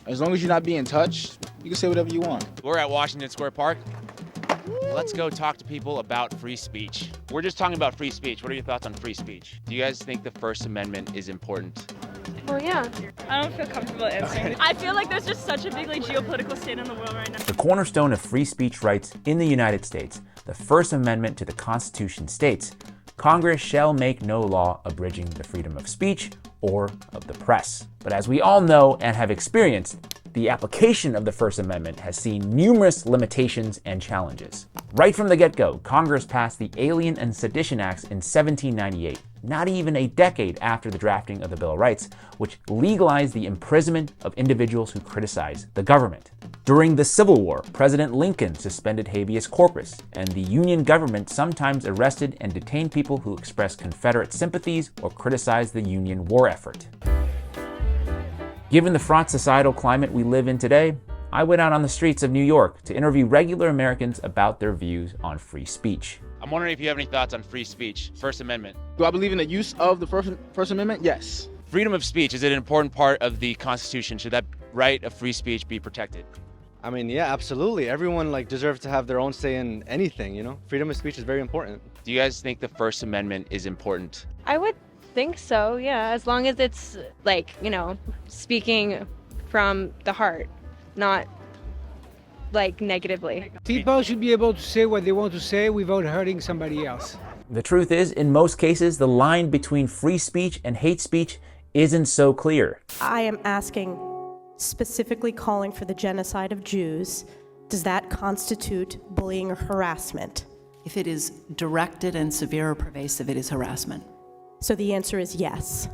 As long as you're not being touched, you can say whatever you want. We're at Washington Square Park. Let's go talk to people about free speech. We're just talking about free speech. What are your thoughts on free speech? Do you guys think the First Amendment is important? Well, yeah. I don't feel comfortable answering. I feel like there's just such a big geopolitical state in the world right now. The cornerstone of free speech rights in the United States, the First Amendment to the Constitution states, Congress shall make no law abridging the freedom of speech or of the press. But as we all know and have experienced, the application of the First Amendment has seen numerous limitations and challenges. Right from the get-go, Congress passed the Alien and Sedition Acts in 1798, not even a decade after the drafting of the Bill of Rights, which legalized the imprisonment of individuals who criticize the government. During the Civil War, President Lincoln suspended habeas corpus, and the Union government sometimes arrested and detained people who expressed Confederate sympathies or criticized the Union war effort. Given the fraught societal climate we live in today, I went out on the streets of New York to interview regular Americans about their views on free speech. I'm wondering if you have any thoughts on free speech, First Amendment. Do I believe in the use of the First Amendment? Yes. Freedom of speech, is it an important part of the Constitution? Should that right of free speech be protected? I mean, yeah, absolutely. Everyone deserves to have their own say in anything, you know? Freedom of speech is very important. Do you guys think the First Amendment is important? I would think so, yeah, as long as it's speaking from the heart, not negatively. People should be able to say what they want to say without hurting somebody else. The truth is, in most cases, the line between free speech and hate speech isn't so clear. I am asking, specifically calling for the genocide of Jews, does that constitute bullying or harassment? If it is directed and severe or pervasive, it is harassment. So the answer is yes.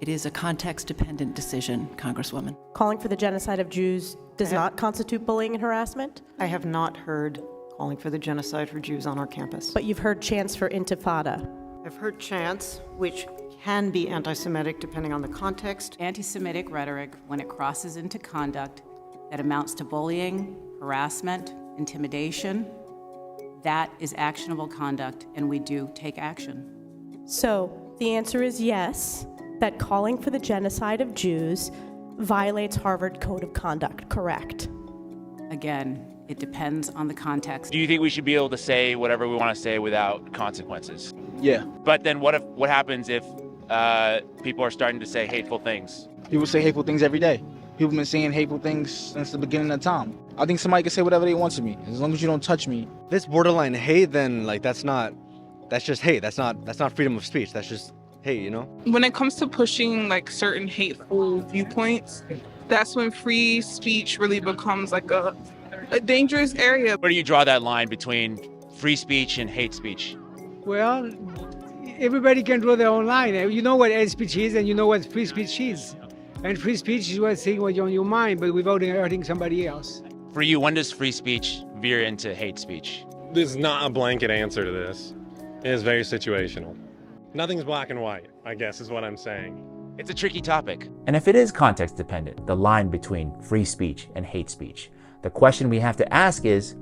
It is a context-dependent decision, Congresswoman. Calling for the genocide of Jews does not constitute bullying and harassment? I have not heard calling for the genocide for Jews on our campus. But you've heard chants for intifada. I've heard chants which can be anti-Semitic depending on the context. Anti-Semitic rhetoric, when it crosses into conduct that amounts to bullying, harassment, intimidation, that is actionable conduct, and we do take action. So the answer is yes, that calling for the genocide of Jews violates Harvard Code of Conduct, correct? Again, it depends on the context. Do you think we should be able to say whatever we want to say without consequences? Yeah. But then what happens if people are starting to say hateful things? People say hateful things every day. People have been saying hateful things since the beginning of time. I think somebody can say whatever they want to me, as long as you don't touch me. If it's borderline hate, then that's just hate. That's not freedom of speech. That's just hate, you know? When it comes to pushing certain hateful viewpoints, that's when free speech really becomes a dangerous area. Where do you draw that line between free speech and hate speech? Well, everybody can draw their own line. You know what hate speech is and you know what free speech is. And free speech is what saying what's on your mind, but without hurting somebody else. For you, when does free speech veer into hate speech? There's not a blanket answer to this. It is very situational. Nothing's black and white, I guess is what I'm saying. It's a tricky topic. And if it is context dependent, the line between free speech and hate speech, the question we have to ask is,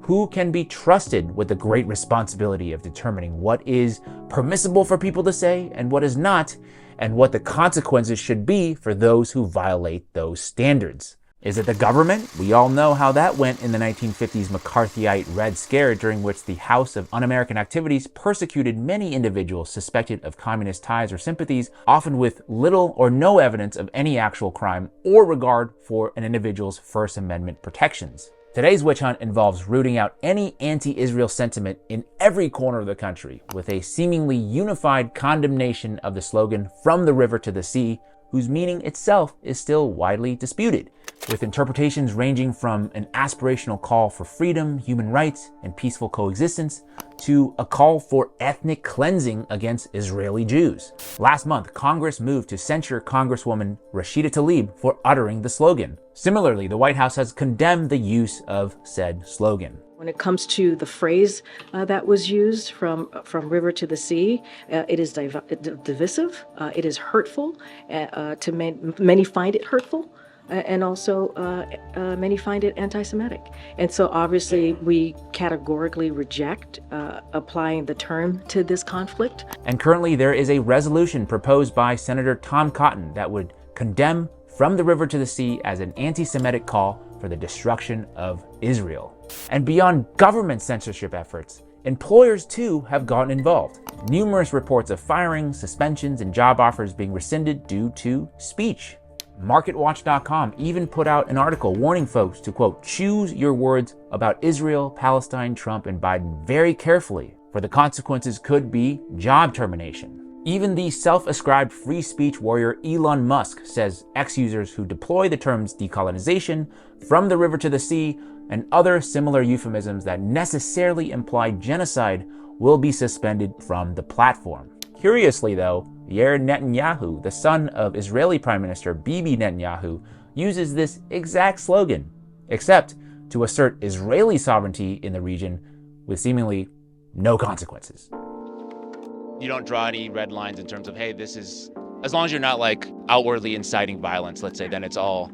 who can be trusted with the great responsibility of determining what is permissible for people to say and what is not, and what the consequences should be for those who violate those standards? Is it the government? We all know how that went in the 1950s McCarthyite Red Scare, during which the House of Un-American Activities persecuted many individuals suspected of communist ties or sympathies, often with little or no evidence of any actual crime or regard for an individual's First Amendment protections. Today's witch hunt involves rooting out any anti-Israel sentiment in every corner of the country, with a seemingly unified condemnation of the slogan "From the river to the sea," whose meaning itself is still widely disputed, with interpretations ranging from an aspirational call for freedom, human rights, and peaceful coexistence, to a call for ethnic cleansing against Israeli Jews. Last month, Congress moved to censure Congresswoman Rashida Tlaib for uttering the slogan. Similarly, the White House has condemned the use of said slogan. When it comes to the phrase that was used, from river to the sea, it is divisive, it is hurtful, many find it hurtful, and also many find it anti-Semitic. And so obviously we categorically reject applying the term to this conflict. And currently there is a resolution proposed by Senator Tom Cotton that would condemn From the River to the Sea as an anti-Semitic call for the destruction of Israel. And beyond government censorship efforts, employers too have gotten involved. Numerous reports of firings, suspensions, and job offers being rescinded due to speech. MarketWatch.com even put out an article warning folks to, quote, choose your words about Israel, Palestine, Trump, and Biden very carefully, for the consequences could be job termination. Even the self-ascribed free speech warrior Elon Musk says X-users who deploy the terms decolonization, from the river to the sea, and other similar euphemisms that necessarily imply genocide will be suspended from the platform. Curiously though, Yair Netanyahu, the son of Israeli Prime Minister Bibi Netanyahu, uses this exact slogan, except to assert Israeli sovereignty in the region with seemingly no consequences. You don't draw any red lines in terms of, hey, this is, as long as you're not like outwardly inciting violence, let's say, then it's all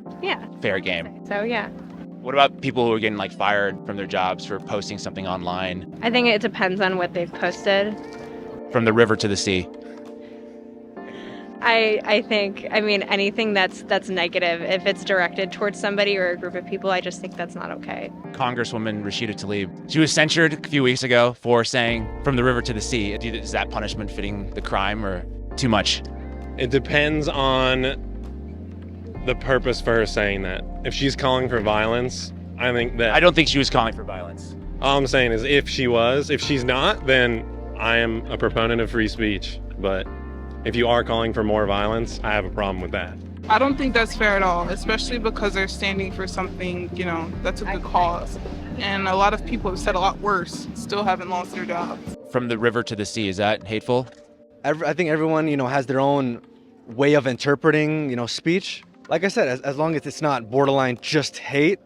fair game. So yeah. What about people who are getting like fired from their jobs for posting something online? I think it depends on what they've posted. From the river to the sea. I think, I mean, anything that's negative, if it's directed towards somebody or a group of people, I just think that's not okay. Congresswoman Rashida Tlaib, she was censured a few weeks ago for saying from the river to the sea. Is that punishment fitting the crime or too much? It depends on the purpose for her saying that. If she's calling for violence, I think that... I don't think she was calling for violence. All I'm saying is if she's not, then I am a proponent of free speech. But if you are calling for more violence, I have a problem with that. I don't think that's fair at all, especially because they're standing for something, that's a good cause. And a lot of people have said a lot worse, still haven't lost their jobs. From the river to the sea, is that hateful? I think everyone, has their own way of interpreting, speech. Like I said, as long as it's not borderline just hate,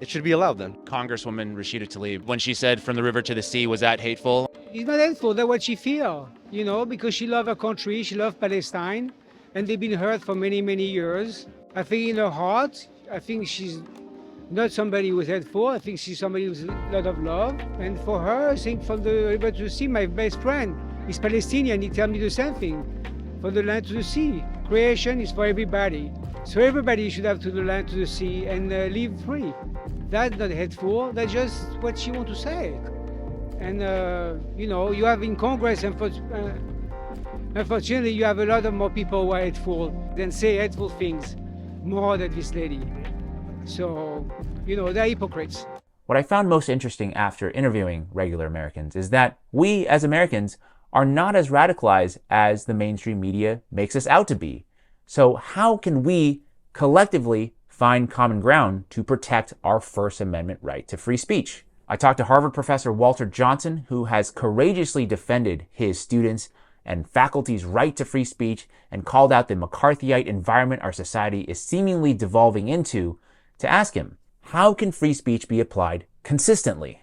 it should be allowed then. Congresswoman Rashida Tlaib, when she said from the river to the sea, was that hateful? It's not hateful, that's what she feels, because she loves her country, she loves Palestine, and they've been hurt for many, many years. I think in her heart, I think she's not somebody who's hateful, I think she's somebody with a lot of love. And for her, I think from the river to the sea, my best friend is Palestinian, he tells me the same thing. From the land to the sea, creation is for everybody. So everybody should have to the land to the sea and live free. That's not hateful, that's just what she wants to say. And, you have in Congress, unfortunately, you have a lot of more people who are hateful than say hateful things more than this lady. So, they're hypocrites. What I found most interesting after interviewing regular Americans is that we, as Americans, are not as radicalized as the mainstream media makes us out to be. So how can we collectively find common ground to protect our First Amendment right to free speech? I talked to Harvard professor Walter Johnson, who has courageously defended his students and faculty's right to free speech and called out the McCarthyite environment our society is seemingly devolving into, to ask him, how can free speech be applied consistently?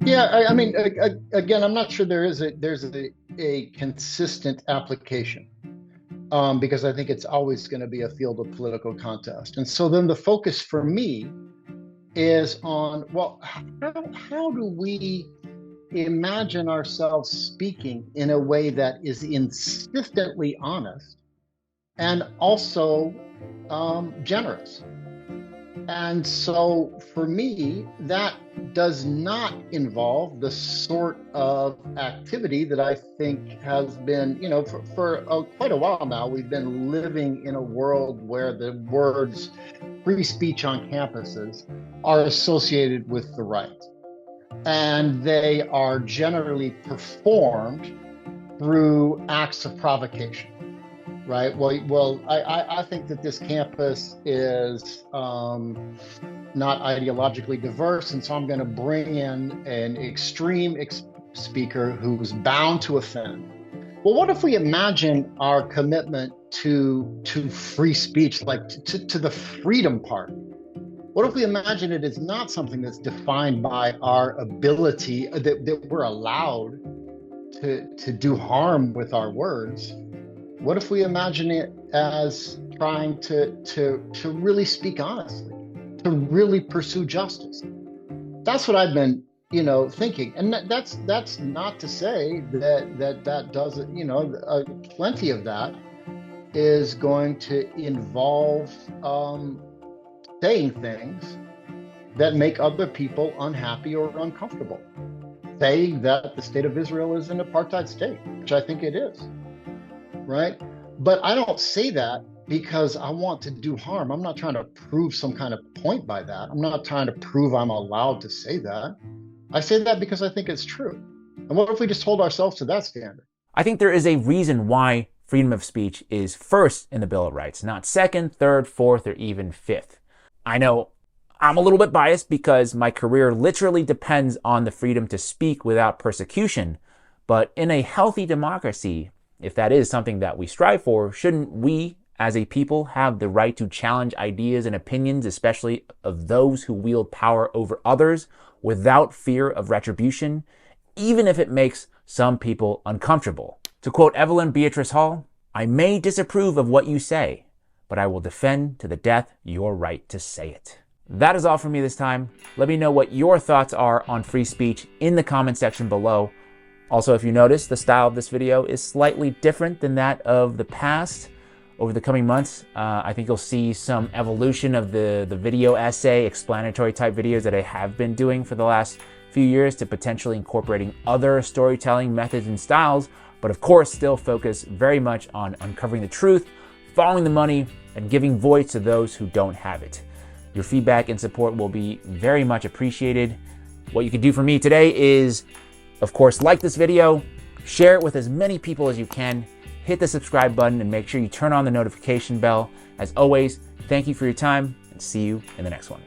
Yeah, I mean, again, I'm not sure there's a consistent application. Because I think it's always going to be a field of political contest. And so then the focus for me is on, well, how do we imagine ourselves speaking in a way that is insistently honest and also generous? And so for me, that does not involve the sort of activity that I think has been, for quite a while now, we've been living in a world where the words free speech on campuses are associated with the right. And they are generally performed through acts of provocation. Right. Well, I think that this campus is not ideologically diverse, and so I'm going to bring in an extreme speaker who's bound to offend. Well, what if we imagine our commitment to free speech, like to the freedom part? What if we imagine it is not something that's defined by our ability, that we're allowed to do harm with our words? What if we imagine it as trying to really speak honestly, to really pursue justice? That's what I've been, thinking. And that's not to say that doesn't, plenty of that is going to involve saying things that make other people unhappy or uncomfortable. Saying that the state of Israel is an apartheid state, which I think it is, right? But I don't say that because I want to do harm. I'm not trying to prove some kind of point by that. I'm not trying to prove I'm allowed to say that. I say that because I think it's true. And what if we just hold ourselves to that standard? I think there is a reason why freedom of speech is first in the Bill of Rights, not second, third, fourth, or even fifth. I know I'm a little bit biased because my career literally depends on the freedom to speak without persecution. But in a healthy democracy, if that is something that we strive for, shouldn't we as a people have the right to challenge ideas and opinions, especially of those who wield power over others, without fear of retribution, even if it makes some people uncomfortable? To quote Evelyn Beatrice Hall, "I may disapprove of what you say, but I will defend to the death your right to say it." That is all from me this time. Let me know what your thoughts are on free speech in the comment section below. Also, if you notice, the style of this video is slightly different than that of the past. Over the coming months, I think you'll see some evolution of the video essay, explanatory type videos that I have been doing for the last few years, to potentially incorporating other storytelling methods and styles, but of course still focus very much on uncovering the truth, following the money, and giving voice to those who don't have it. Your feedback and support will be very much appreciated. What you can do for me today is, of course, like this video, share it with as many people as you can, hit the subscribe button, and make sure you turn on the notification bell. As always, thank you for your time, and see you in the next one.